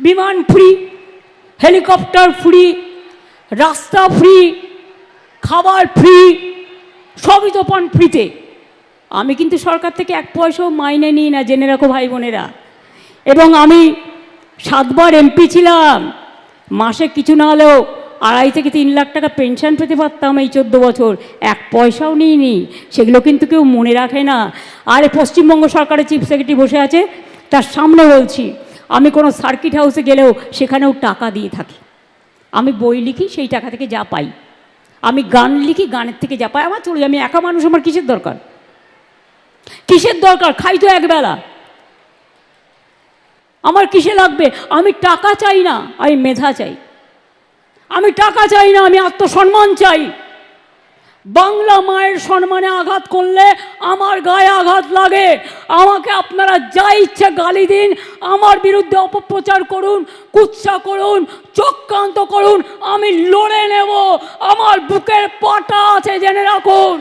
বিমান free, helicopter free, রাস্তা free, খাবার ফ্রি, সবই তো পান ফ্রিতে। আমি কিন্তু সরকার থেকে এক পয়সাও মাইনে নিই না, জেনে রাখো ভাই বোনেরা। এবং আমি 7 বার এমপি ছিলাম, মাসে কিছু না হলেও 2.5 থেকে 3 লাখ টাকা পেনশন পেতে পারতাম এই 14 বছর, এক পয়সাও নিইনি। সেগুলো কিন্তু কেউ মনে রাখে না। আর পশ্চিমবঙ্গ সরকারের চিফ সেক্রেটারি বসে আছে, তার সামনে বলছি, আমি কোনো সার্কিট হাউসে গেলেও সেখানেও টাকা দিয়ে থাকি। আমি বই লিখি, সেই টাকা থেকে যা পাই। আমি গান লিখি, গানের থেকে যা পাই আমার চলে যায়। আমি একা মানুষ, আমার কিসের দরকার? কিসের দরকার? খাই তো একবেলা, আমার কিসে লাগবে? আমি টাকা চাই না, আমি মেধা চাই। আমি টাকা চাই না, আমি আত্মসম্মান চাই। বাংলা মায়ের সম্মানে আঘাত করলে আমার গায়ে আঘাত লাগে। আমাকে আপনারা যা ইচ্ছে গালি দিন, আমার বিরুদ্ধে অপপ্রচার করুন, কুৎসা করুন, চক্রান্ত করুন, আমি লড়ে নেব। আমার বুকের পাটা আছে, জেনে রাখুন।